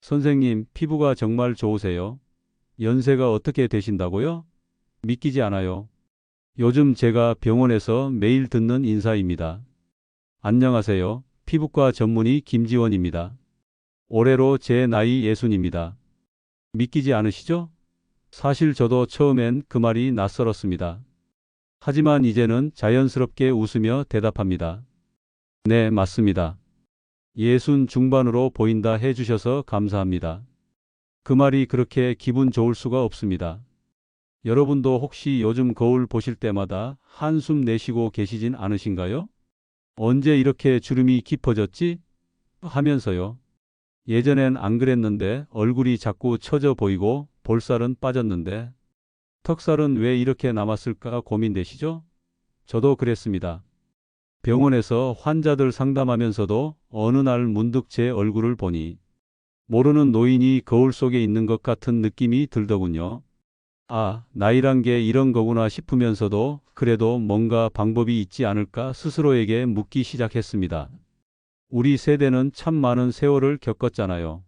선생님, 피부가 정말 좋으세요? 연세가 어떻게 되신다고요? 믿기지 않아요. 요즘 제가 병원에서 매일 듣는 인사입니다. 안녕하세요. 피부과 전문의 김지원입니다. 올해로 제 나이 60입니다. 믿기지 않으시죠? 사실 저도 처음엔 그 말이 낯설었습니다. 하지만 이제는 자연스럽게 웃으며 대답합니다. 네, 맞습니다. 60 중반으로 보인다 해주셔서 감사합니다. 그 말이 그렇게 기분 좋을 수가 없습니다. 여러분도 혹시 요즘 거울 보실 때마다 한숨 내쉬고 계시진 않으신가요? 언제 이렇게 주름이 깊어졌지? 하면서요. 예전엔 안 그랬는데 얼굴이 자꾸 처져 보이고 볼살은 빠졌는데 턱살은 왜 이렇게 남았을까 고민되시죠? 저도 그랬습니다. 병원에서 환자들 상담하면서도 어느 날 문득 제 얼굴을 보니 모르는 노인이 거울 속에 있는 것 같은 느낌이 들더군요. 아, 나이란 게 이런 거구나 싶으면서도 그래도 뭔가 방법이 있지 않을까 스스로에게 묻기 시작했습니다. 우리 세대는 참 많은 세월을 겪었잖아요.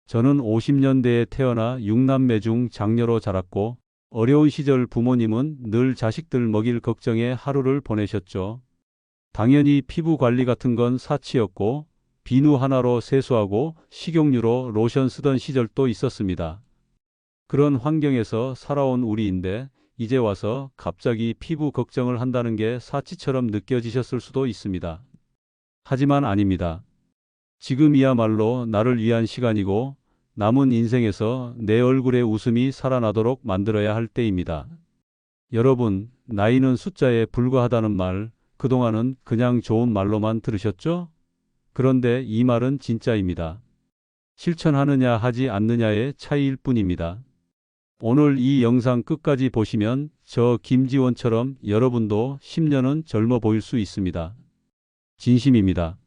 저는 50년대에 태어나 6남매 중 장녀로 자랐고 어려운 시절 부모님은 늘 자식들 먹일 걱정에 하루를 보내셨죠. 당연히 피부 관리 같은 건 사치였고 비누 하나로 세수하고 식용유로 로션 쓰던 시절도 있었습니다. 그런 환경에서 살아온 우리인데 이제 와서 갑자기 피부 걱정을 한다는 게 사치처럼 느껴지셨을 수도 있습니다. 하지만 아닙니다. 지금이야말로 나를 위한 시간이고 남은 인생에서 내 얼굴에 웃음이 살아나도록 만들어야 할 때입니다. 여러분, 나이는 숫자에 불과하다는 말, 그동안은 그냥 좋은 말로만 들으셨죠? 그런데 이 말은 진짜입니다. 실천하느냐 하지 않느냐의 차이일 뿐입니다. 오늘 이 영상 끝까지 보시면 저 김지원처럼 여러분도 10년은 젊어 보일 수 있습니다. 진심입니다.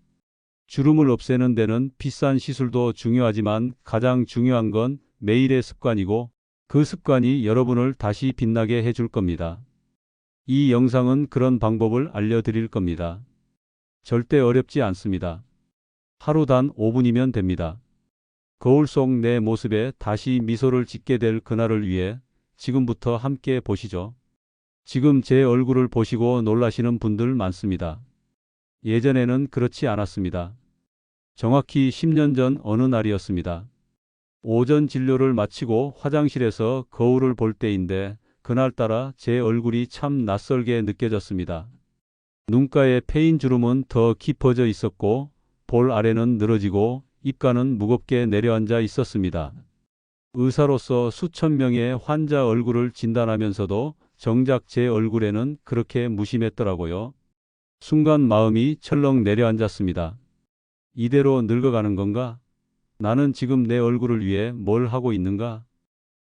주름을 없애는 데는 비싼 시술도 중요하지만 가장 중요한 건 매일의 습관이고 그 습관이 여러분을 다시 빛나게 해줄 겁니다. 이 영상은 그런 방법을 알려드릴 겁니다. 절대 어렵지 않습니다. 하루 단 5분이면 됩니다. 거울 속 내 모습에 다시 미소를 짓게 될 그날을 위해 지금부터 함께 보시죠. 지금 제 얼굴을 보시고 놀라시는 분들 많습니다. 예전에는 그렇지 않았습니다. 정확히 10년 전 어느 날이었습니다. 오전 진료를 마치고 화장실에서 거울을 볼 때인데 그날따라 제 얼굴이 참 낯설게 느껴졌습니다. 눈가에 패인 주름은 더 깊어져 있었고 볼 아래는 늘어지고 입가는 무겁게 내려앉아 있었습니다. 의사로서 수천 명의 환자 얼굴을 진단하면서도 정작 제 얼굴에는 그렇게 무심했더라고요. 순간 마음이 철렁 내려앉았습니다. 이대로 늙어가는 건가? 나는 지금 내 얼굴을 위해 뭘 하고 있는가?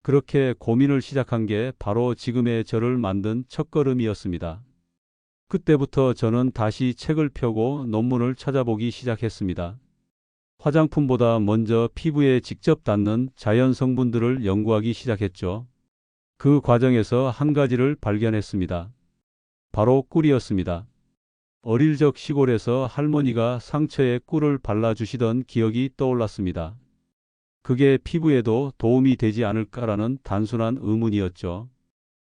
그렇게 고민을 시작한 게 바로 지금의 저를 만든 첫걸음이었습니다. 그때부터 저는 다시 책을 펴고 논문을 찾아보기 시작했습니다. 화장품보다 먼저 피부에 직접 닿는 자연 성분들을 연구하기 시작했죠. 그 과정에서 한 가지를 발견했습니다. 바로 꿀이었습니다. 어릴 적 시골에서 할머니가 상처에 꿀을 발라주시던 기억이 떠올랐습니다. 그게 피부에도 도움이 되지 않을까라는 단순한 의문이었죠.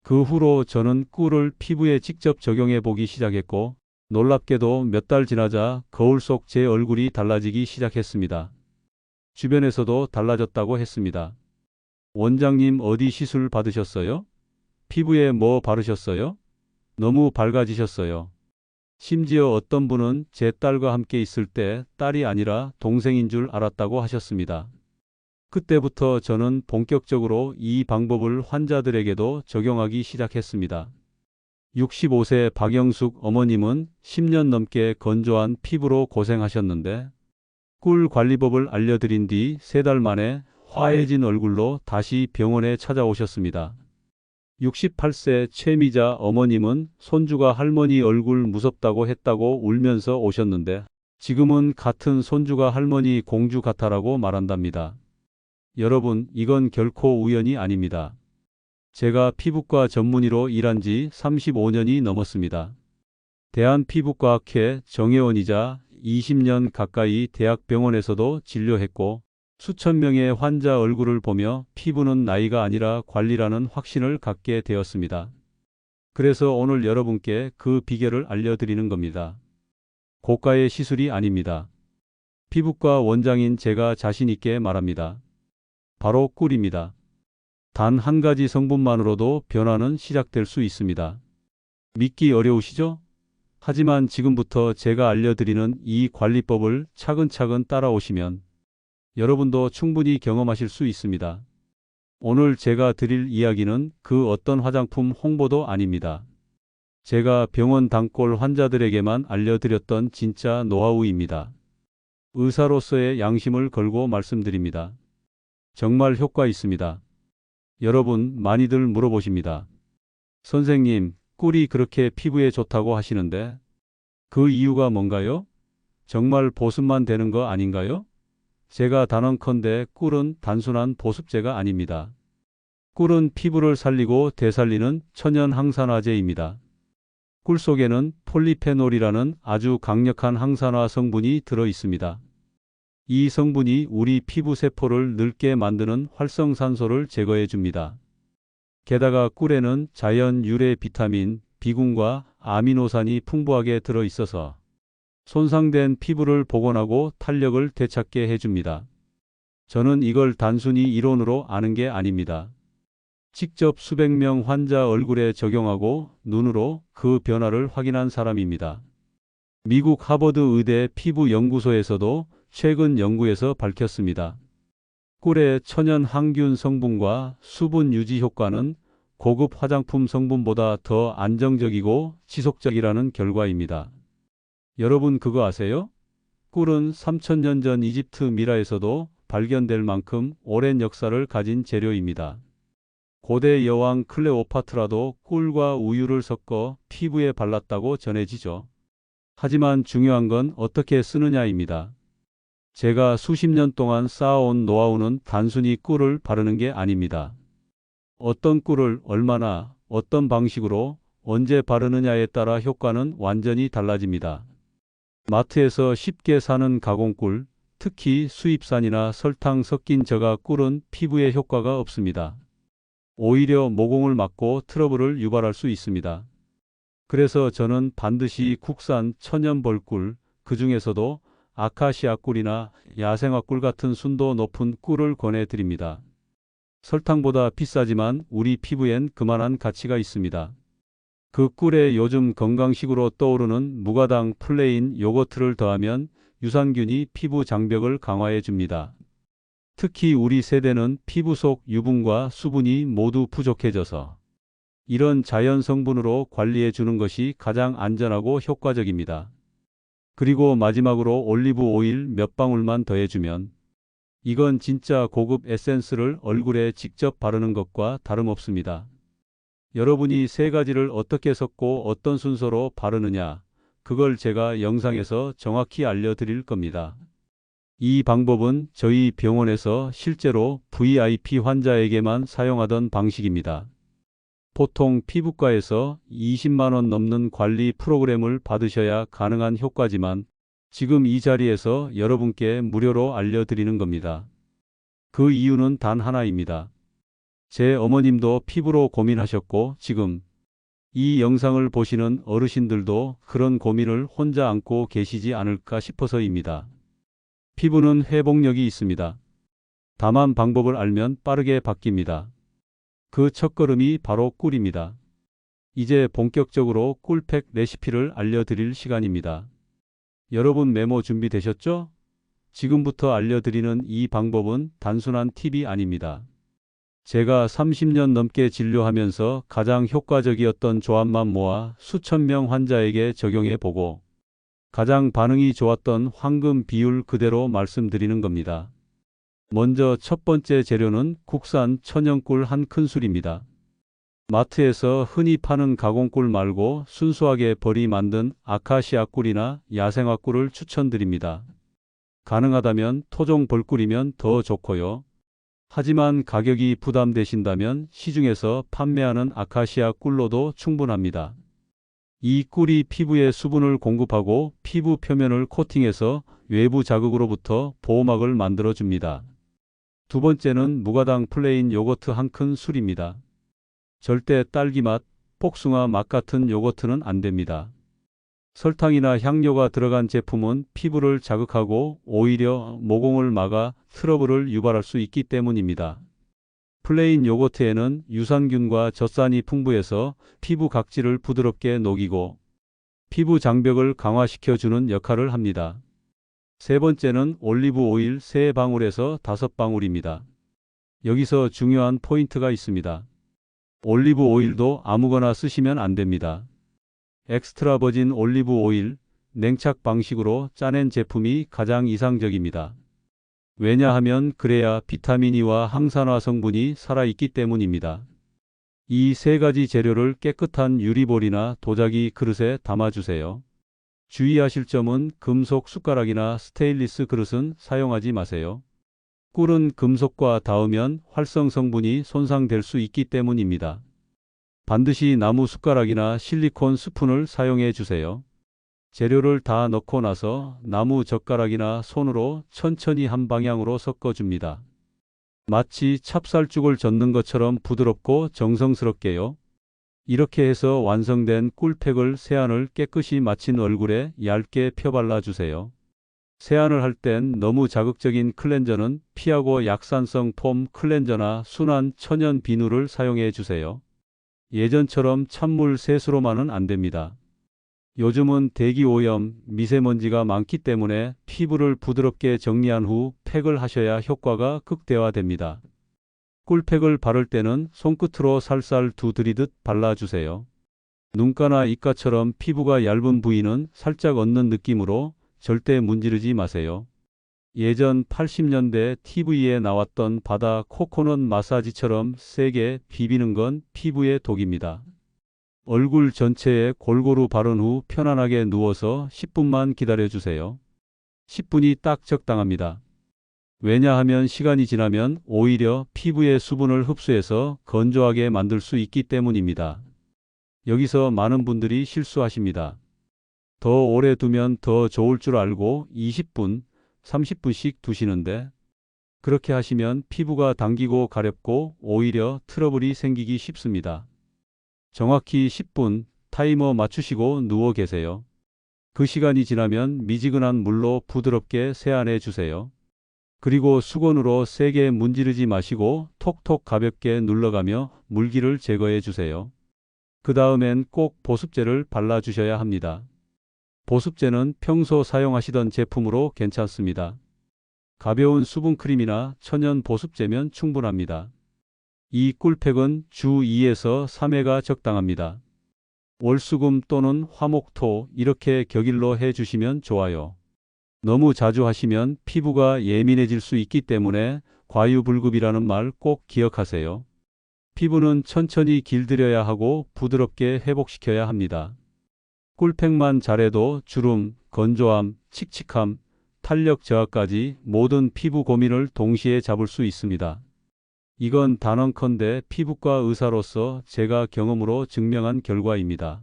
그 후로 저는 꿀을 피부에 직접 적용해 보기 시작했고 놀랍게도 몇 달 지나자 거울 속 제 얼굴이 달라지기 시작했습니다. 주변에서도 달라졌다고 했습니다. 원장님 어디 시술 받으셨어요? 피부에 뭐 바르셨어요? 너무 밝아지셨어요. 심지어 어떤 분은 제 딸과 함께 있을 때 딸이 아니라 동생인 줄 알았다고 하셨습니다. 그때부터 저는 본격적으로 이 방법을 환자들에게도 적용하기 시작했습니다. 65세 박영숙 어머님은 10년 넘게 건조한 피부로 고생하셨는데 꿀 관리법을 알려드린 뒤 3달 만에 화해진 얼굴로 다시 병원에 찾아오셨습니다. 68세 최미자 어머님은 손주가 할머니 얼굴 무섭다고 했다고 울면서 오셨는데 지금은 같은 손주가 할머니 공주 같아라고 말한답니다. 여러분, 이건 결코 우연이 아닙니다. 제가 피부과 전문의로 일한 지 35년이 넘었습니다. 대한피부과학회 정회원이자 20년 가까이 대학병원에서도 진료했고 수천 명의 환자 얼굴을 보며 피부는 나이가 아니라 관리라는 확신을 갖게 되었습니다. 그래서 오늘 여러분께 그 비결을 알려드리는 겁니다. 고가의 시술이 아닙니다. 피부과 원장인 제가 자신 있게 말합니다. 바로 꿀입니다. 단 한 가지 성분만으로도 변화는 시작될 수 있습니다. 믿기 어려우시죠? 하지만 지금부터 제가 알려드리는 이 관리법을 차근차근 따라오시면 여러분도 충분히 경험하실 수 있습니다. 오늘 제가 드릴 이야기는 그 어떤 화장품 홍보도 아닙니다. 제가 병원 단골 환자들에게만 알려드렸던 진짜 노하우입니다. 의사로서의 양심을 걸고 말씀드립니다. 정말 효과 있습니다. 여러분 많이들 물어보십니다. 선생님, 꿀이 그렇게 피부에 좋다고 하시는데 그 이유가 뭔가요? 정말 보습만 되는 거 아닌가요? 제가 단언컨대 꿀은 단순한 보습제가 아닙니다. 꿀은 피부를 살리고 되살리는 천연 항산화제입니다. 꿀 속에는 폴리페놀이라는 아주 강력한 항산화 성분이 들어 있습니다. 이 성분이 우리 피부 세포를 늙게 만드는 활성산소를 제거해 줍니다. 게다가 꿀에는 자연 유래 비타민, 비군과 아미노산이 풍부하게 들어 있어서 손상된 피부를 복원하고 탄력을 되찾게 해줍니다. 저는 이걸 단순히 이론으로 아는 게 아닙니다. 직접 수백 명 환자 얼굴에 적용하고 눈으로 그 변화를 확인한 사람입니다. 미국 하버드 의대 피부연구소에서도 최근 연구에서 밝혔습니다. 꿀의 천연 항균 성분과 수분 유지 효과는 고급 화장품 성분보다 더 안정적이고 지속적이라는 결과입니다. 여러분 그거 아세요? 꿀은 3000년 전 이집트 미라에서도 발견될 만큼 오랜 역사를 가진 재료입니다. 고대 여왕 클레오파트라도 꿀과 우유를 섞어 피부에 발랐다고 전해지죠. 하지만 중요한 건 어떻게 쓰느냐입니다. 제가 수십 년 동안 쌓아온 노하우는 단순히 꿀을 바르는 게 아닙니다. 어떤 꿀을 얼마나, 어떤 방식으로, 언제 바르느냐에 따라 효과는 완전히 달라집니다. 마트에서 쉽게 사는 가공꿀, 특히 수입산이나 설탕 섞인 저가 꿀은 피부에 효과가 없습니다. 오히려 모공을 막고 트러블을 유발할 수 있습니다. 그래서 저는 반드시 국산 천연 벌꿀, 그 중에서도 아카시아 꿀이나 야생화 꿀 같은 순도 높은 꿀을 권해드립니다. 설탕보다 비싸지만 우리 피부엔 그만한 가치가 있습니다. 그 꿀에 요즘 건강식으로 떠오르는 무가당 플레인 요거트를 더하면 유산균이 피부 장벽을 강화해 줍니다. 특히 우리 세대는 피부 속 유분과 수분이 모두 부족해져서 이런 자연 성분으로 관리해 주는 것이 가장 안전하고 효과적입니다. 그리고 마지막으로 올리브 오일 몇 방울만 더해주면 이건 진짜 고급 에센스를 얼굴에 직접 바르는 것과 다름없습니다. 여러분이 세 가지를 어떻게 섞고 어떤 순서로 바르느냐, 그걸 제가 영상에서 정확히 알려드릴 겁니다. 이 방법은 저희 병원에서 실제로 VIP 환자에게만 사용하던 방식입니다. 보통 피부과에서 20만 원 넘는 관리 프로그램을 받으셔야 가능한 효과지만 지금 이 자리에서 여러분께 무료로 알려드리는 겁니다. 그 이유는 단 하나입니다. 제 어머님도 피부로 고민하셨고 지금 이 영상을 보시는 어르신들도 그런 고민을 혼자 안고 계시지 않을까 싶어서입니다. 피부는 회복력이 있습니다. 다만 방법을 알면 빠르게 바뀝니다. 그 첫걸음이 바로 꿀입니다. 이제 본격적으로 꿀팩 레시피를 알려드릴 시간입니다. 여러분 메모 준비되셨죠? 지금부터 알려드리는 이 방법은 단순한 팁이 아닙니다. 제가 30년 넘게 진료하면서 가장 효과적이었던 조합만 모아 수천 명 환자에게 적용해 보고 가장 반응이 좋았던 황금 비율 그대로 말씀드리는 겁니다. 먼저 첫 번째 재료는 국산 천연꿀 한 큰술입니다. 마트에서 흔히 파는 가공꿀 말고 순수하게 벌이 만든 아카시아 꿀이나 야생화 꿀을 추천드립니다. 가능하다면 토종 벌꿀이면 더 좋고요. 하지만 가격이 부담되신다면 시중에서 판매하는 아카시아 꿀로도 충분합니다. 이 꿀이 피부에 수분을 공급하고 피부 표면을 코팅해서 외부 자극으로부터 보호막을 만들어 줍니다. 두 번째는 무가당 플레인 요거트 한 큰 술입니다. 절대 딸기 맛, 복숭아 맛 같은 요거트는 안 됩니다. 설탕이나 향료가 들어간 제품은 피부를 자극하고 오히려 모공을 막아 트러블을 유발할 수 있기 때문입니다. 플레인 요거트에는 유산균과 젖산이 풍부해서 피부 각질을 부드럽게 녹이고 피부 장벽을 강화시켜주는 역할을 합니다. 세 번째는 올리브 오일 3방울에서 5방울입니다. 여기서 중요한 포인트가 있습니다. 올리브 오일도 아무거나 쓰시면 안 됩니다. 엑스트라 버진 올리브 오일, 냉착 방식으로 짜낸 제품이 가장 이상적입니다. 왜냐하면 그래야 비타민 E와 항산화 성분이 살아있기 때문입니다. 이 세 가지 재료를 깨끗한 유리볼이나 도자기 그릇에 담아주세요. 주의하실 점은 금속 숟가락이나 스테인리스 그릇은 사용하지 마세요. 꿀은 금속과 닿으면 활성 성분이 손상될 수 있기 때문입니다. 반드시 나무 숟가락이나 실리콘 스푼을 사용해 주세요. 재료를 다 넣고 나서 나무 젓가락이나 손으로 천천히 한 방향으로 섞어줍니다. 마치 찹쌀죽을 젓는 것처럼 부드럽고 정성스럽게요. 이렇게 해서 완성된 꿀팩을 세안을 깨끗이 마친 얼굴에 얇게 펴발라 주세요. 세안을 할 땐 너무 자극적인 클렌저는 피하고 약산성 폼 클렌저나 순한 천연 비누를 사용해 주세요. 예전처럼 찬물 세수로만은 안 됩니다. 요즘은 대기 오염, 미세먼지가 많기 때문에 피부를 부드럽게 정리한 후 팩을 하셔야 효과가 극대화됩니다. 꿀팩을 바를 때는 손끝으로 살살 두드리듯 발라주세요. 눈가나 입가처럼 피부가 얇은 부위는 살짝 얹는 느낌으로 절대 문지르지 마세요. 예전 80년대 TV에 나왔던 바다 코코넛 마사지처럼 세게 비비는 건 피부에 독입니다. 얼굴 전체에 골고루 바른 후 편안하게 누워서 10분만 기다려주세요. 10분이 딱 적당합니다. 왜냐하면 시간이 지나면 오히려 피부의 수분을 흡수해서 건조하게 만들 수 있기 때문입니다. 여기서 많은 분들이 실수하십니다. 더 오래 두면 더 좋을 줄 알고 20분, 30분씩 두시는데 그렇게 하시면 피부가 당기고 가렵고 오히려 트러블이 생기기 쉽습니다. 정확히 10분 타이머 맞추시고 누워 계세요. 그 시간이 지나면 미지근한 물로 부드럽게 세안해 주세요. 그리고 수건으로 세게 문지르지 마시고 톡톡 가볍게 눌러가며 물기를 제거해 주세요. 그 다음엔 꼭 보습제를 발라주셔야 합니다. 보습제는 평소 사용하시던 제품으로 괜찮습니다. 가벼운 수분크림이나 천연 보습제면 충분합니다. 이 꿀팩은 주 2에서 3회가 적당합니다. 월수금 또는 화목토 이렇게 격일로 해주시면 좋아요. 너무 자주 하시면 피부가 예민해질 수 있기 때문에 과유불급이라는 말 꼭 기억하세요. 피부는 천천히 길들여야 하고 부드럽게 회복시켜야 합니다. 꿀팩만 잘해도 주름, 건조함, 칙칙함, 탄력 저하까지 모든 피부 고민을 동시에 잡을 수 있습니다. 이건 단언컨대 피부과 의사로서 제가 경험으로 증명한 결과입니다.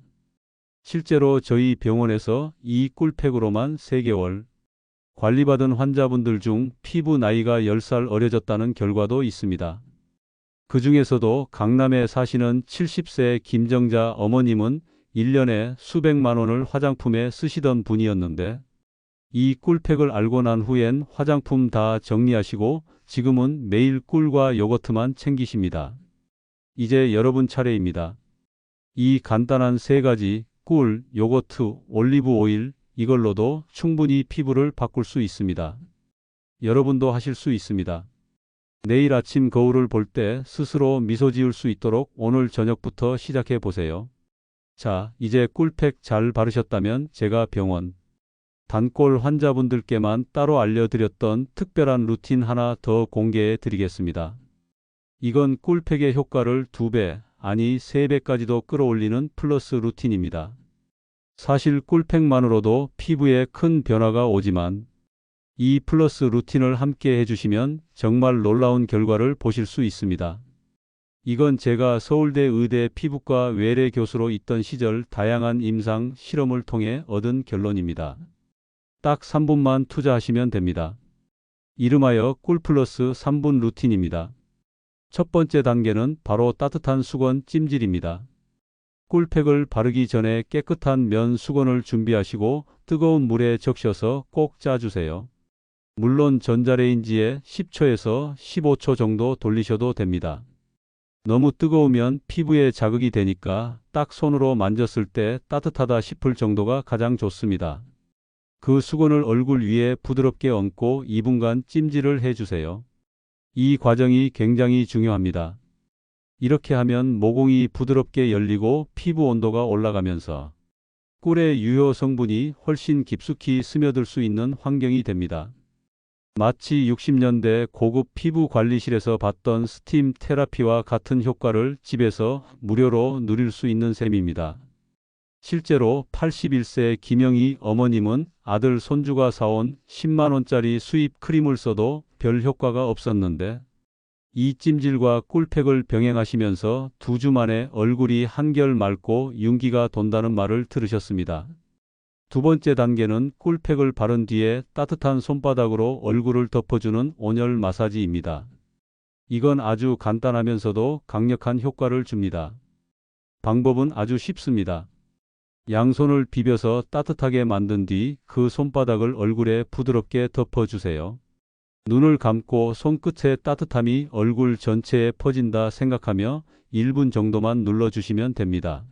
실제로 저희 병원에서 이 꿀팩으로만 3개월 관리받은 환자분들 중 피부 나이가 10살 어려졌다는 결과도 있습니다. 그 중에서도 강남에 사시는 70세 김정자 어머님은 1년에 수백만 원을 화장품에 쓰시던 분이었는데 이 꿀팩을 알고 난 후엔 화장품 다 정리하시고 지금은 매일 꿀과 요거트만 챙기십니다. 이제 여러분 차례입니다. 이 간단한 3가지 꿀, 요거트, 올리브 오일 이걸로도 충분히 피부를 바꿀 수 있습니다. 여러분도 하실 수 있습니다. 내일 아침 거울을 볼 때 스스로 미소 지을 수 있도록 오늘 저녁부터 시작해 보세요. 자, 이제 꿀팩 잘 바르셨다면 제가 병원 단골 환자분들께만 따로 알려드렸던 특별한 루틴 하나 더 공개해 드리겠습니다. 이건 꿀팩의 효과를 2배, 아니 3배까지도 끌어올리는 플러스 루틴입니다. 사실 꿀팩만으로도 피부에 큰 변화가 오지만 이 플러스 루틴을 함께 해주시면 정말 놀라운 결과를 보실 수 있습니다. 이건 제가 서울대 의대 피부과 외래 교수로 있던 시절 다양한 임상 실험을 통해 얻은 결론입니다. 딱 3분만 투자하시면 됩니다. 이름하여 꿀 플러스 3분 루틴입니다. 첫 번째 단계는 바로 따뜻한 수건 찜질입니다. 꿀팩을 바르기 전에 깨끗한 면 수건을 준비하시고 뜨거운 물에 적셔서 꼭 짜주세요. 물론 전자레인지에 10초에서 15초 정도 돌리셔도 됩니다. 너무 뜨거우면 피부에 자극이 되니까 딱 손으로 만졌을 때 따뜻하다 싶을 정도가 가장 좋습니다. 그 수건을 얼굴 위에 부드럽게 얹고 2분간 찜질을 해주세요. 이 과정이 굉장히 중요합니다. 이렇게 하면 모공이 부드럽게 열리고 피부 온도가 올라가면서 꿀의 유효 성분이 훨씬 깊숙이 스며들 수 있는 환경이 됩니다. 마치 60년대 고급 피부 관리실에서 받던 스팀 테라피와 같은 효과를 집에서 무료로 누릴 수 있는 셈입니다. 실제로 81세 김영희 어머님은 아들 손주가 사온 10만 원짜리 수입 크림을 써도 별 효과가 없었는데 이 찜질과 꿀팩을 병행하시면서 2주 만에 얼굴이 한결 맑고 윤기가 돈다는 말을 들으셨습니다. 두 번째 단계는 꿀팩을 바른 뒤에 따뜻한 손바닥으로 얼굴을 덮어주는 온열 마사지입니다. 이건 아주 간단하면서도 강력한 효과를 줍니다. 방법은 아주 쉽습니다. 양손을 비벼서 따뜻하게 만든 뒤 그 손바닥을 얼굴에 부드럽게 덮어주세요. 눈을 감고 손끝의 따뜻함이 얼굴 전체에 퍼진다 생각하며 1분 정도만 눌러주시면 됩니다.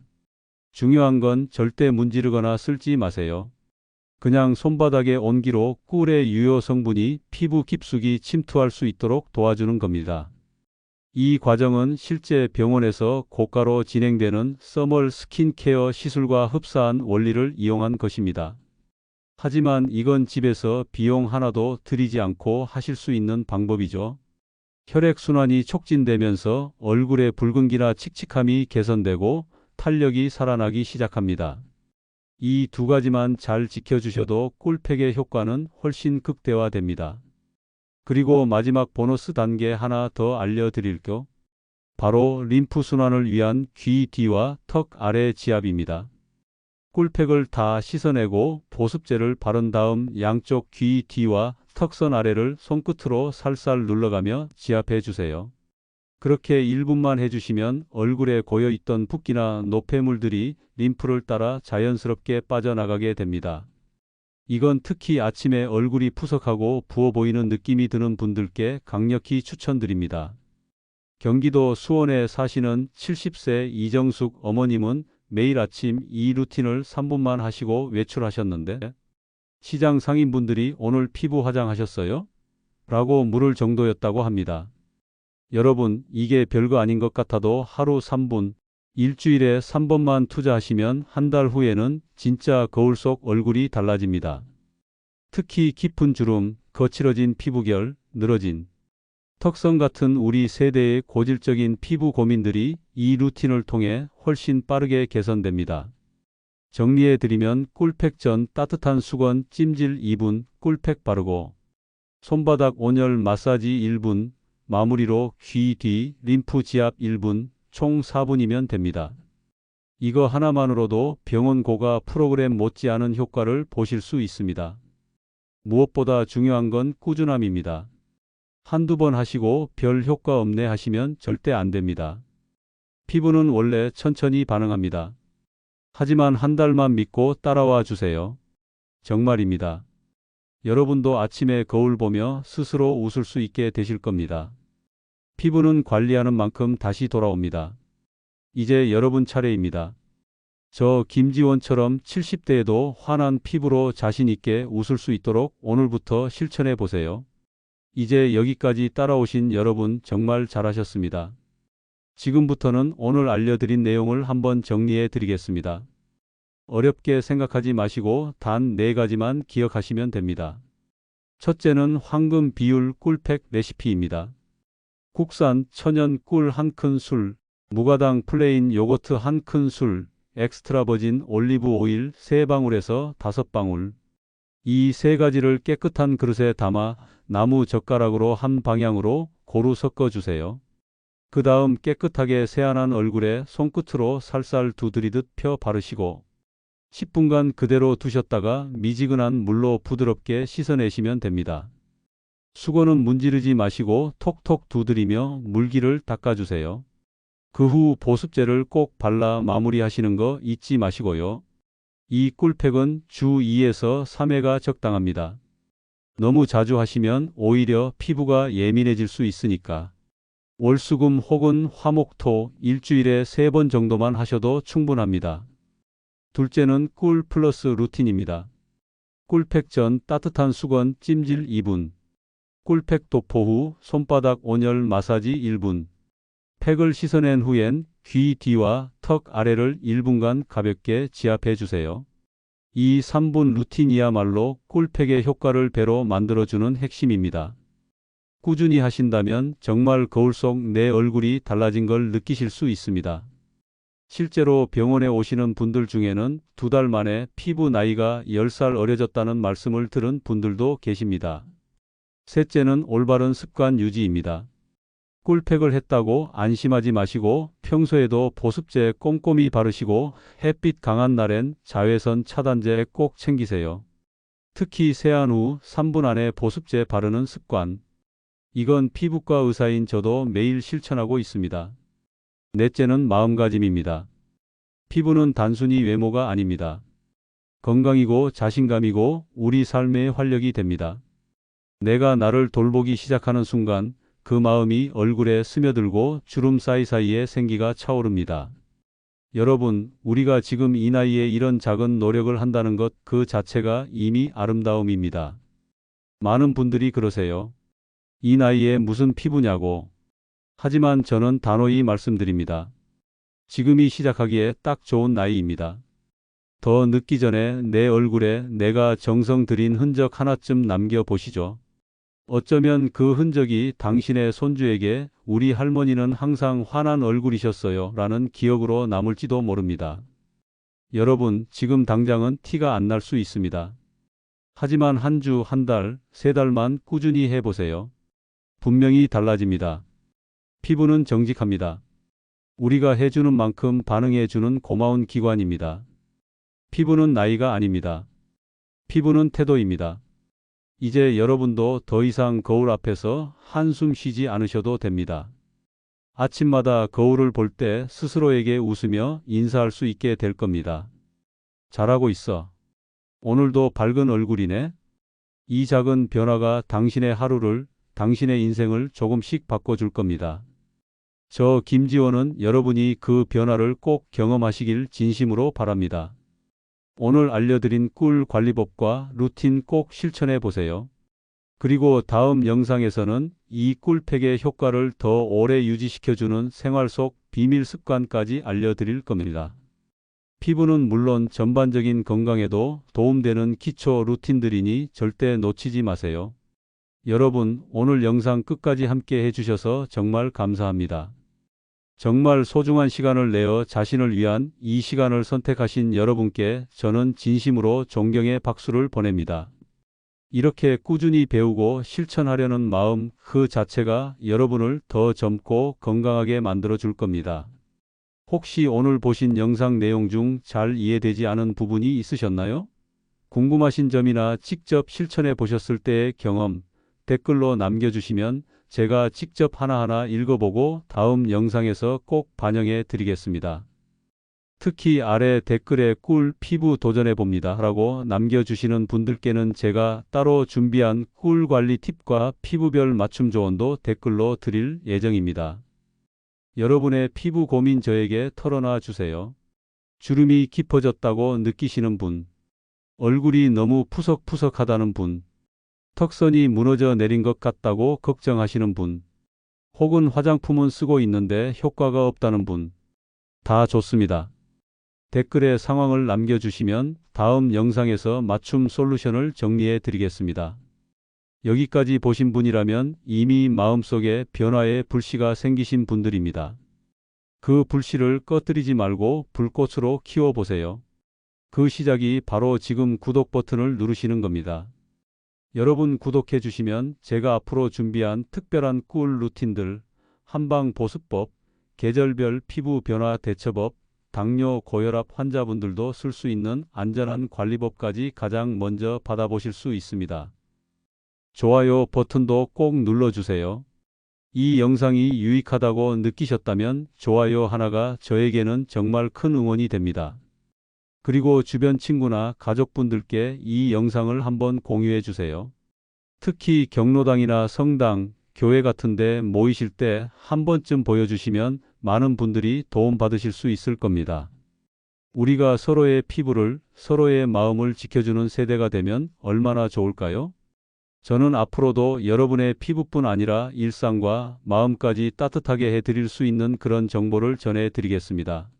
중요한 건 절대 문지르거나 쓸지 마세요. 그냥 손바닥의 온기로 꿀의 유효 성분이 피부 깊숙이 침투할 수 있도록 도와주는 겁니다. 이 과정은 실제 병원에서 고가로 진행되는 서멀 스킨케어 시술과 흡사한 원리를 이용한 것입니다. 하지만 이건 집에서 비용 하나도 들이지 않고 하실 수 있는 방법이죠. 혈액순환이 촉진되면서 얼굴의 붉은기나 칙칙함이 개선되고 탄력이 살아나기 시작합니다. 이 두 가지만 잘 지켜주셔도 꿀팩의 효과는 훨씬 극대화됩니다. 그리고 마지막 보너스 단계 하나 더 알려드릴게요. 바로 림프 순환을 위한 귀 뒤와 턱 아래 지압입니다. 꿀팩을 다 씻어내고 보습제를 바른 다음 양쪽 귀 뒤와 턱선 아래를 손끝으로 살살 눌러가며 지압해 주세요. 그렇게 1분만 해주시면 얼굴에 고여있던 붓기나 노폐물들이 림프를 따라 자연스럽게 빠져나가게 됩니다. 이건 특히 아침에 얼굴이 푸석하고 부어 보이는 느낌이 드는 분들께 강력히 추천드립니다. 경기도 수원에 사시는 70세 이정숙 어머님은 매일 아침 이 루틴을 3분만 하시고 외출하셨는데 시장 상인분들이 오늘 피부 화장하셨어요? 라고 물을 정도였다고 합니다. 여러분, 이게 별거 아닌 것 같아도 하루 3분, 일주일에 3번만 투자하시면 한 달 후에는 진짜 거울 속 얼굴이 달라집니다. 특히 깊은 주름, 거칠어진 피부결, 늘어진 턱선 같은 우리 세대의 고질적인 피부 고민들이 이 루틴을 통해 훨씬 빠르게 개선됩니다. 정리해드리면 꿀팩 전 따뜻한 수건 찜질 2분, 꿀팩 바르고 손바닥 온열 마사지 1분, 마무리로 귀 뒤 림프 지압 1분, 총 4분이면 됩니다. 이거 하나만으로도 병원 고가 프로그램 못지않은 효과를 보실 수 있습니다. 무엇보다 중요한 건 꾸준함입니다. 한두 번 하시고 별 효과 없네 하시면 절대 안 됩니다. 피부는 원래 천천히 반응합니다. 하지만 한 달만 믿고 따라와 주세요. 정말입니다. 여러분도 아침에 거울 보며 스스로 웃을 수 있게 되실 겁니다. 피부는 관리하는 만큼 다시 돌아옵니다. 이제 여러분 차례입니다. 저 김지원처럼 70대에도 환한 피부로 자신 있게 웃을 수 있도록 오늘부터 실천해 보세요. 이제 여기까지 따라오신 여러분 정말 잘하셨습니다. 지금부터는 오늘 알려드린 내용을 한번 정리해 드리겠습니다. 어렵게 생각하지 마시고 단 4가지만 기억하시면 됩니다. 첫째는 황금 비율 꿀팩 레시피입니다. 국산 천연 꿀 1큰술, 무가당 플레인 요거트 1큰술, 엑스트라 버진 올리브 오일 3방울에서 5방울. 이 3가지를 깨끗한 그릇에 담아 나무 젓가락으로 한 방향으로 고루 섞어주세요. 그 다음 깨끗하게 세안한 얼굴에 손끝으로 살살 두드리듯 펴 바르시고 10분간 그대로 두셨다가 미지근한 물로 부드럽게 씻어내시면 됩니다. 수건은 문지르지 마시고 톡톡 두드리며 물기를 닦아주세요. 그 후 보습제를 꼭 발라 마무리하시는 거 잊지 마시고요. 이 꿀팩은 주 2에서 3회가 적당합니다. 너무 자주 하시면 오히려 피부가 예민해질 수 있으니까. 월수금 혹은 화목토 일주일에 3번 정도만 하셔도 충분합니다. 둘째는 꿀 플러스 루틴입니다. 꿀팩 전 따뜻한 수건 찜질 2분. 꿀팩 도포 후 손바닥 온열 마사지 1분. 팩을 씻어낸 후엔 귀 뒤와 턱 아래를 1분간 가볍게 지압해 주세요. 이 3분 루틴이야말로 꿀팩의 효과를 배로 만들어주는 핵심입니다. 꾸준히 하신다면 정말 거울 속 내 얼굴이 달라진 걸 느끼실 수 있습니다. 실제로 병원에 오시는 분들 중에는 2달 만에 피부 나이가 10살 어려졌다는 말씀을 들은 분들도 계십니다. 셋째는 올바른 습관 유지입니다. 꿀팩을 했다고 안심하지 마시고 평소에도 보습제 꼼꼼히 바르시고 햇빛 강한 날엔 자외선 차단제 꼭 챙기세요. 특히 세안 후 3분 안에 보습제 바르는 습관. 이건 피부과 의사인 저도 매일 실천하고 있습니다. 넷째는 마음가짐입니다. 피부는 단순히 외모가 아닙니다. 건강이고 자신감이고 우리 삶의 활력이 됩니다. 내가 나를 돌보기 시작하는 순간 그 마음이 얼굴에 스며들고 주름 사이사이에 생기가 차오릅니다. 여러분, 우리가 지금 이 나이에 이런 작은 노력을 한다는 것 그 자체가 이미 아름다움입니다. 많은 분들이 그러세요. 이 나이에 무슨 피부냐고. 하지만 저는 단호히 말씀드립니다. 지금이 시작하기에 딱 좋은 나이입니다. 더 늦기 전에 내 얼굴에 내가 정성 들인 흔적 하나쯤 남겨보시죠. 어쩌면 그 흔적이 당신의 손주에게 우리 할머니는 항상 환한 얼굴이셨어요 라는 기억으로 남을지도 모릅니다. 여러분, 지금 당장은 티가 안 날 수 있습니다. 하지만 한 주, 한 달, 3달만 꾸준히 해보세요. 분명히 달라집니다. 피부는 정직합니다. 우리가 해주는 만큼 반응해주는 고마운 기관입니다. 피부는 나이가 아닙니다. 피부는 태도입니다. 이제 여러분도 더 이상 거울 앞에서 한숨 쉬지 않으셔도 됩니다. 아침마다 거울을 볼 때 스스로에게 웃으며 인사할 수 있게 될 겁니다. 잘하고 있어. 오늘도 밝은 얼굴이네. 이 작은 변화가 당신의 하루를, 당신의 인생을 조금씩 바꿔줄 겁니다. 저 김지원은 여러분이 그 변화를 꼭 경험하시길 진심으로 바랍니다. 오늘 알려드린 꿀 관리법과 루틴 꼭 실천해 보세요. 그리고 다음 영상에서는 이 꿀팩의 효과를 더 오래 유지시켜주는 생활 속 비밀 습관까지 알려드릴 겁니다. 피부는 물론 전반적인 건강에도 도움되는 기초 루틴들이니 절대 놓치지 마세요. 여러분, 오늘 영상 끝까지 함께 해주셔서 정말 감사합니다. 정말 소중한 시간을 내어 자신을 위한 이 시간을 선택하신 여러분께 저는 진심으로 존경의 박수를 보냅니다. 이렇게 꾸준히 배우고 실천하려는 마음 그 자체가 여러분을 더 젊고 건강하게 만들어 줄 겁니다. 혹시 오늘 보신 영상 내용 중 잘 이해되지 않은 부분이 있으셨나요? 궁금하신 점이나 직접 실천해 보셨을 때의 경험, 댓글로 남겨주시면 제가 직접 하나하나 읽어보고 다음 영상에서 꼭 반영해 드리겠습니다. 특히 아래 댓글에 꿀 피부 도전해 봅니다 라고 남겨주시는 분들께는 제가 따로 준비한 꿀 관리 팁과 피부별 맞춤 조언도 댓글로 드릴 예정입니다. 여러분의 피부 고민 저에게 털어놔 주세요. 주름이 깊어졌다고 느끼시는 분, 얼굴이 너무 푸석푸석하다는 분, 턱선이 무너져 내린 것 같다고 걱정하시는 분, 혹은 화장품은 쓰고 있는데 효과가 없다는 분, 다 좋습니다. 댓글에 상황을 남겨주시면 다음 영상에서 맞춤 솔루션을 정리해 드리겠습니다. 여기까지 보신 분이라면 이미 마음속에 변화의 불씨가 생기신 분들입니다. 그 불씨를 꺼뜨리지 말고 불꽃으로 키워보세요. 그 시작이 바로 지금 구독 버튼을 누르시는 겁니다. 여러분 구독해 주시면 제가 앞으로 준비한 특별한 꿀 루틴들, 한방 보습법, 계절별 피부 변화 대처법, 당뇨 고혈압 환자분들도 쓸 수 있는 안전한 관리법까지 가장 먼저 받아보실 수 있습니다. 좋아요 버튼도 꼭 눌러주세요. 이 영상이 유익하다고 느끼셨다면 좋아요 하나가 저에게는 정말 큰 응원이 됩니다. 그리고 주변 친구나 가족분들께 이 영상을 한번 공유해 주세요. 특히 경로당이나 성당, 교회 같은 데 모이실 때 한 번쯤 보여주시면 많은 분들이 도움받으실 수 있을 겁니다. 우리가 서로의 피부를, 서로의 마음을 지켜주는 세대가 되면 얼마나 좋을까요? 저는 앞으로도 여러분의 피부뿐 아니라 일상과 마음까지 따뜻하게 해드릴 수 있는 그런 정보를 전해드리겠습니다.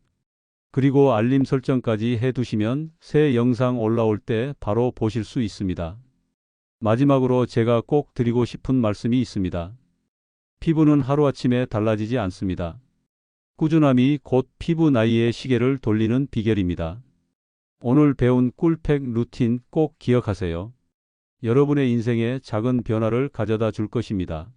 그리고 알림 설정까지 해두시면 새 영상 올라올 때 바로 보실 수 있습니다. 마지막으로 제가 꼭 드리고 싶은 말씀이 있습니다. 피부는 하루아침에 달라지지 않습니다. 꾸준함이 곧 피부 나이의 시계를 돌리는 비결입니다. 오늘 배운 꿀팩 루틴 꼭 기억하세요. 여러분의 인생에 작은 변화를 가져다 줄 것입니다.